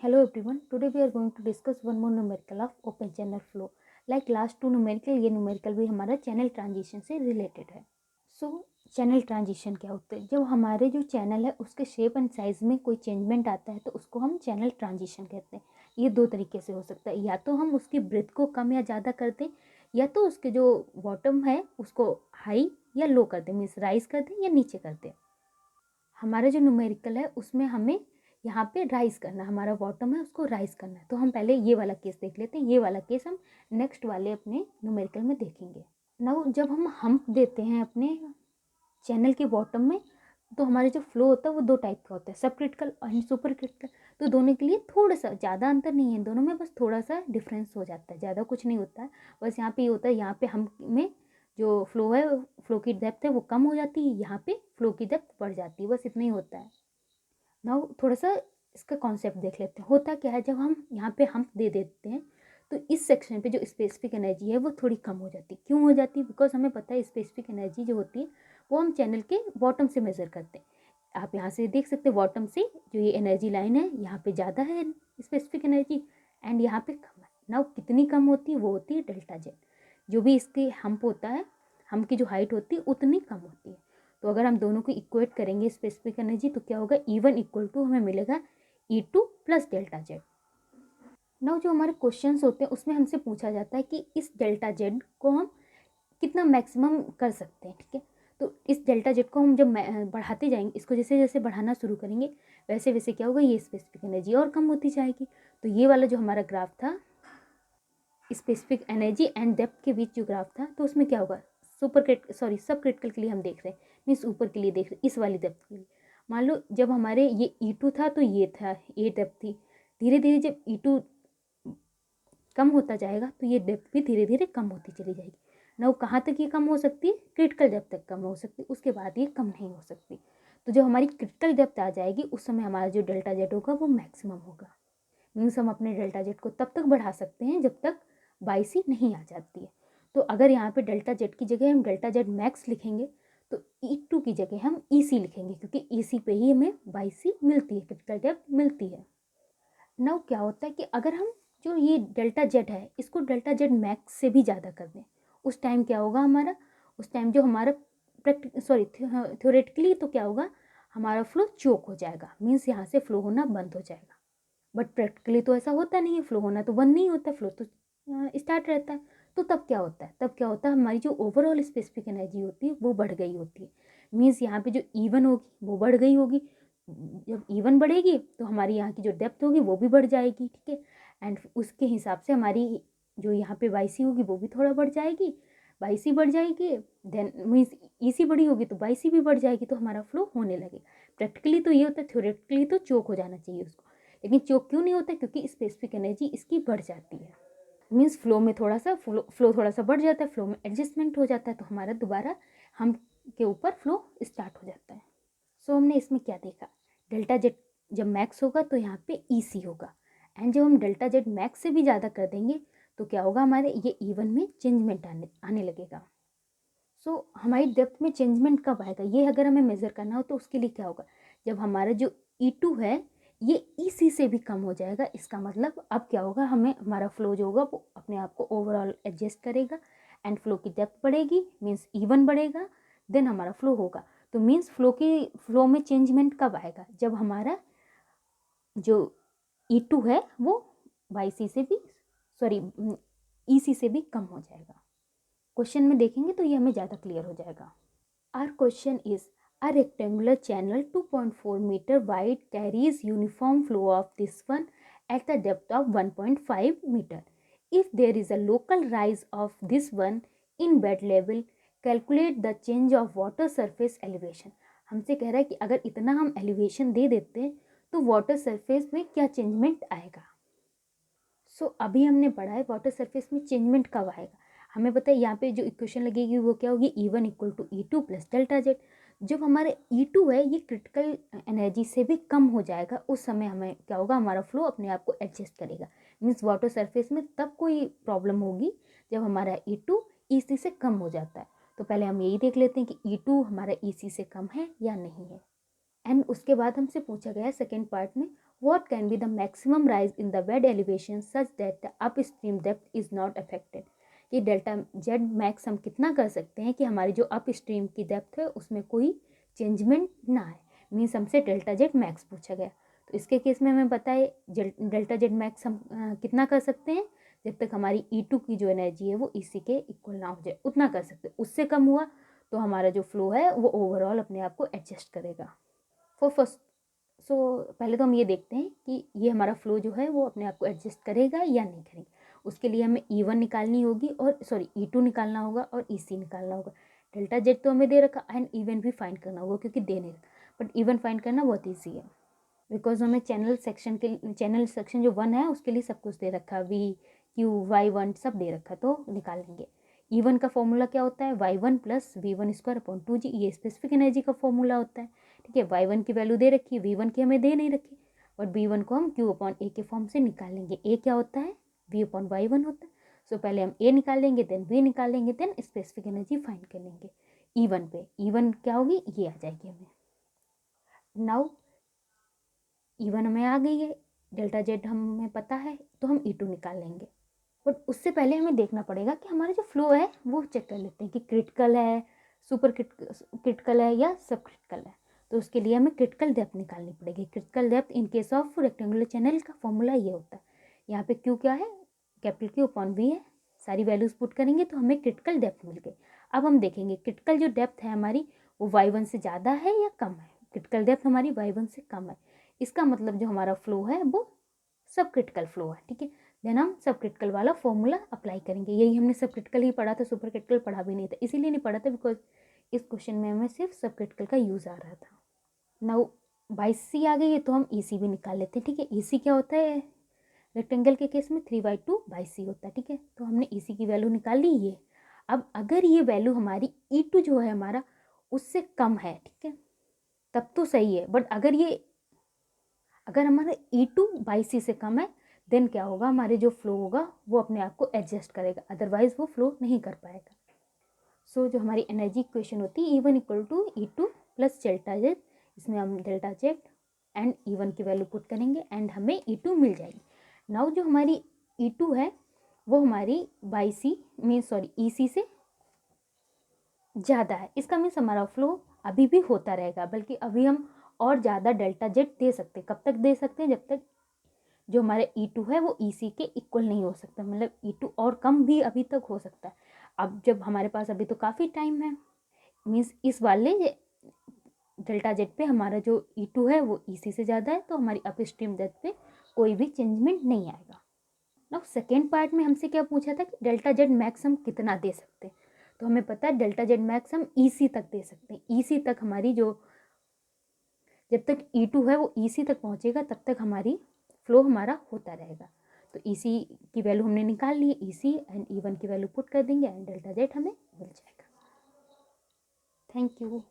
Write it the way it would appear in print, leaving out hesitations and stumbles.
Hello everyone, today we are going to discuss one more numerical of open channel flow. Like last two numerical, ये numerical भी हमारा channel transition से related है. So channel transition क्या होता है? जब हमारे जो channel है उसके shape and size में कोई changement आता है तो उसको हम channel transition कहते हैं. ये दो तरीके से हो सकता है, या तो हम उसकी breadth को कम या ज़्यादा कर दें, या तो उसके जो bottom है उसको high या low कर दें, मीन्स rise कर दें या नीचे कर दें. हमारा जो न्यूमेरिकल है उसमें हमें यहाँ पे राइज करना, हमारा बॉटम है उसको राइज करना है. तो हम पहले ये वाला केस देख लेते हैं. ये वाला केस हम नेक्स्ट वाले अपने न्यूमेरिकल में देखेंगे. नाउ जब हम हम्प देते हैं अपने चैनल के बॉटम में तो हमारे जो फ्लो होता है वो दो टाइप का होता है, सब क्रिटिकल और सुपर क्रिटिकल. तो दोनों के लिए थोड़ा सा ज़्यादा अंतर नहीं है, दोनों में बस थोड़ा सा डिफरेंस हो जाता है, ज़्यादा कुछ नहीं होता है. बस यहाँ पे ये होता है, यहाँ पे हम में जो फ्लो है, फ्लो की डेप्थ है वो कम हो जाती है, यहाँ पे फ्लो की डेप्थ बढ़ जाती है, बस इतना ही होता है. नाउ थोड़ा सा इसका कॉन्सेप्ट देख लेते हैं. होता क्या है, जब हम यहाँ पे हम्प दे देते हैं तो इस सेक्शन पे जो स्पेसिफिक एनर्जी है वो थोड़ी कम हो जाती है. क्यों हो जाती है? बिकॉज हमें पता है स्पेसिफिक एनर्जी जो होती है वो हम चैनल के बॉटम से मेज़र करते हैं. आप यहाँ से देख सकते हैं बॉटम से जो ये एनर्जी लाइन है यहाँ पे ज़्यादा है स्पेसिफिक एनर्जी एंड यहाँ पे कम है. नाउ कितनी कम होती है? वो होती है डेल्टा जेड. जो भी इसके हम्प होता है, हम्प की जो हाइट होती है उतनी कम होती है. तो अगर हम दोनों को इक्वेट करेंगे स्पेसिफिक एनर्जी तो क्या होगा? E1 इक्वल टू हमें मिलेगा E2 plus delta Z. Now जो हमारे क्वेश्चंस होते हैं उसमें हमसे पूछा जाता है कि इस डेल्टा जेड को हम कितना मैक्सिमम कर सकते हैं. ठीक है, तो इस डेल्टा जेड को हम जब बढ़ाते जाएंगे, इसको जैसे जैसे बढ़ाना शुरू करेंगे वैसे वैसे क्या होगा? ये स्पेसिफिक एनर्जी और कम होती जाएगी. तो ये वाला जो हमारा ग्राफ था स्पेसिफिक एनर्जी एंड डेप्थ के बीच जो ग्राफ था, तो उसमें क्या होगा? सब क्रिटिकल के लिए हम देख रहे हैं, मीन्स ऊपर के लिए देख रहे हैं, इस वाली डेप्थ के लिए. मान लो जब हमारे ये E2 था तो ये था, ये डेप्थ थी. धीरे धीरे जब E2 कम होता जाएगा तो ये डेप्थ भी धीरे धीरे कम होती चली जाएगी. ना वो कहाँ तक ये कम हो सकती है? क्रिटिकल डेप्थ तक कम हो सकती है, उसके बाद ये कम नहीं हो सकती. तो जब हमारी क्रिटिकल डेप्थ आ जाएगी उस समय हमारा जो डेल्टा जेड होगा वो मैक्सिमम होगा. मीन्स हम अपने डेल्टा जेड को तब तक बढ़ा सकते हैं जब तक बाई सी नहीं आ जाती है. तो अगर यहाँ पे डेल्टा जेड की जगह हम डेल्टा जेड मैक्स लिखेंगे तो E2 की जगह हम EC लिखेंगे, क्योंकि EC पे ही हमें बाई सी मिलती है, क्रिटिकल डेप्थ मिलती है. नाउ क्या होता है कि अगर हम जो ये डेल्टा जेड है इसको डेल्टा जेड मैक्स से भी ज़्यादा कर दें, उस टाइम क्या होगा हमारा? उस टाइम जो हमारा थ्योरेटिकली तो क्या होगा? हमारा फ्लो चोक हो जाएगा, मीन्स यहाँ से फ्लो होना बंद हो जाएगा. बट प्रैक्टिकली तो ऐसा होता नहीं है, फ्लो होना तो बंद नहीं होता, फ्लो तो स्टार्ट रहता है. तो तब क्या होता है? तब क्या होता है? हमारी जो ओवरऑल स्पेसिफिक एनर्जी होती है वो बढ़ गई होती है. मीन्स यहाँ पे जो E1 होगी वो बढ़ गई होगी. जब E1 बढ़ेगी तो हमारी यहाँ की जो डेप्थ होगी वो भी बढ़ जाएगी. ठीक है, एंड उसके हिसाब से हमारी जो यहाँ पे वाई सी होगी वो भी थोड़ा बढ़ जाएगी. वाई सी बढ़ जाएगी, देन मीन्स EC बड़ी होगी तो वाई सी भी बढ़ जाएगी, तो हमारा फ्लो होने लगेगा. प्रैक्टिकली तो ये होता है, थ्योरेटिकली तो चोक हो जाना चाहिए उसको, लेकिन चोक क्यों नहीं होता? क्योंकि स्पेसिफिक एनर्जी इसकी बढ़ जाती है. मीन्स फ्लो में थोड़ा सा फ्लो थोड़ा सा बढ़ जाता है, फ्लो में एडजस्टमेंट हो जाता है, तो हमारा दोबारा हम के ऊपर फ्लो स्टार्ट हो जाता है. सो हमने इसमें क्या देखा? डेल्टा जेड जब मैक्स होगा तो यहाँ पे EC होगा, एंड जब हम डेल्टा जेड मैक्स से भी ज़्यादा कर देंगे तो क्या होगा? हमारे ये E1 में चेंजमेंट आने लगेगा. सो हमारी डेप्थ में चेंजमेंट कब आएगा? ये अगर हमें मेज़र करना हो तो उसके लिए क्या होगा? जब हमारा जो E2 है ये EC से भी कम हो जाएगा. इसका मतलब अब क्या होगा? हमें हमारा फ्लो जो होगा वो अपने आप को ओवरऑल एडजस्ट करेगा एंड फ्लो की डेप्थ बढ़ेगी, मीन्स E1 बढ़ेगा, देन हमारा फ्लो होगा. तो मीन्स फ्लो में चेंजमेंट कब आएगा? जब हमारा जो E2 है वो YC से भी EC से भी कम हो जाएगा. क्वेश्चन में देखेंगे तो ये हमें ज़्यादा क्लियर हो जाएगा. Our question is, a rectangular channel 2.4 meter wide carries uniform flow of this one at the depth of 1.5 meter. If there is a local rise of this one in bed level, calculate the change of water surface elevation. हमसे कह रहा है कि अगर इतना हम elevation दे देते हैं तो वाटर सरफेस में क्या चेंजमेंट आएगा. अभी हमने पढ़ा है वाटर सरफेस में चेंजमेंट कब आएगा. हमें पता है यहाँ पे जो इक्वेशन लगेगी वो क्या होगी? E1 equal to E2 plus delta Z. जब हमारे E2 है ये क्रिटिकल एनर्जी से भी कम हो जाएगा, उस समय हमें क्या होगा? हमारा फ्लो अपने आप को एडजस्ट करेगा. मीन्स वाटर सरफेस में तब कोई प्रॉब्लम होगी जब हमारा E2 EC से कम हो जाता है. तो पहले हम यही देख लेते हैं कि E2 हमारा EC से कम है या नहीं है. एंड उसके बाद हमसे पूछा गया है सेकेंड पार्ट में, What can be the maximum rise in the bed elevation such that the upstream depth is not affected? ये डेल्टा जेड मैक्स हम कितना कर सकते हैं कि हमारी जो अपस्ट्रीम की डेप्थ है उसमें कोई चेंजमेंट ना आए, मीन्स हमसे डेल्टा जेड मैक्स पूछा गया। तो इसके केस में हमें पता है डेल्टा जेड मैक्स हम कितना कर सकते हैं, जब तक हमारी E2 की जो एनर्जी है वो EC के इक्वल ना हो जाए उतना कर सकते हैं। उससे कम हुआ तो हमारा जो फ्लो है वो ओवरऑल अपने आप को एडजस्ट करेगा। फर्स्ट पहले तो हम ये देखते हैं कि ये हमारा फ्लो जो है वो अपने आप को एडजस्ट करेगा या नहीं करेगा। उसके लिए हमें E1 निकालनी होगी और E2 निकालना होगा और EC निकालना होगा। डेल्टा जेड तो हमें दे रखा एंड इवन भी फाइंड करना होगा क्योंकि दे नहीं रखा, बट इवन फाइंड करना बहुत ईजी है बिकॉज हमें चैनल सेक्शन जो 1 है उसके लिए सब कुछ दे रखा, VQ Y1 सब दे रखा, तो निकाल लेंगे। E1 का फॉर्मूला क्या होता है, Y1 प्लस V1² G, ये स्पेसिफिक एनर्जी का फॉर्मूला होता है। ठीक है, Y1 की वैल्यू दे रखी है, V1 की हमें दे नहीं रखी, बट V1 को हम Q/A के फॉर्म से निकालेंगे। A क्या होता है, V/Y1 होता है। सो पहले हम A निकालेंगे, देन V निकालेंगे, देन स्पेसिफिक एनर्जी फाइंड कर लेंगे E1 पे। E1 क्या होगी, ये आ जाएगी हमें। नाउ E1 हमें आ गई है, डेल्टा जेड हमें पता है, तो हम E2 निकाल लेंगे। बट उससे पहले हमें देखना पड़ेगा कि हमारा जो फ्लो है वो चेक कर लेते हैं कि क्रिटिकल है, सुपर क्रिटिकल है या सब क्रिटिकल है। तो उसके लिए हमें क्रिटिकल डेप्थ निकालनी पड़ेगी। Critical depth in case of rectangular channel का फॉर्मूला ये होता है, यहाँ पे Q क्या है, Q/V है। सारी वैल्यूज पुट करेंगे तो हमें क्रिटिकल डेप्थ मिल गई। अब हम देखेंगे क्रिटिकल जो डेप्थ है हमारी वो Y1 से ज़्यादा है या कम है। क्रिटिकल डेप्थ हमारी Y1 से कम है, इसका मतलब जो हमारा फ्लो है वो सब क्रिटिकल फ्लो है। ठीक है, देन हम सब क्रिटिकल वाला फॉर्मूला अप्लाई करेंगे। यही हमने सब क्रिटिकल ही पढ़ा था, सुपर क्रिटिकल पढ़ा भी नहीं था, इसीलिए नहीं पढ़ा था बिकॉज इस क्वेश्चन में हमें सिर्फ सब क्रिटिकल का यूज़ आ रहा था। नाउ 22C आ गई है तो हम EC भी निकाल लेते हैं। ठीक है, EC क्या होता है, रेक्टेंगल के केस में 3/2/C होता है। ठीक है, तो हमने EC की वैल्यू निकाल ली ये। अब अगर ये वैल्यू हमारी E2 जो है हमारा उससे कम है, ठीक है, तब तो सही है, बट अगर हमारा E2/C से कम है देन क्या होगा, हमारे जो फ्लो होगा वो अपने आप को एडजस्ट करेगा, अदरवाइज वो फ्लो नहीं कर पाएगा। सो जो हमारी एनर्जी इक्वेशन होती है E1 = E2 plus delta Z, इसमें हम डेल्टा जेड एंड E1 की वैल्यू पुट करेंगे एंड हमें E2 मिल जाएगी। नाउ जो हमारी E2 है वो हमारी EC से ज़्यादा है, इसका मीन्स हमारा फ्लो अभी भी होता रहेगा, बल्कि अभी हम और ज़्यादा डेल्टा जेड दे सकते हैं। कब तक दे सकते हैं, जब तक जो हमारे E2 है वो EC के इक्वल नहीं हो सकता, मतलब E2 और कम भी अभी तक हो सकता है। अब जब हमारे पास अभी तो काफ़ी टाइम है, मीन्स इस वाले डेल्टा जेड पे हमारा जो E2 है वो EC से ज़्यादा है, तो हमारी अपस्ट्रीम डेप्थ पे कोई भी चेंजमेंट नहीं आएगा। नाउ सेकेंड पार्ट में हमसे क्या पूछा था कि डेल्टा जेड मैक्स हम कितना दे सकते हैं, तो हमें पता है डेल्टा जेड मैक्स हम EC तक दे सकते हैं। EC तक हमारी जब तक E2 है वो EC तक पहुँचेगा तब तक हमारी फ्लो हमारा होता रहेगा। तो EC की वैल्यू हमने निकाल ली, EC एंड E1 की वैल्यू पुट कर देंगे एंड डेल्टा जेड हमें मिल जाएगा। Thank you.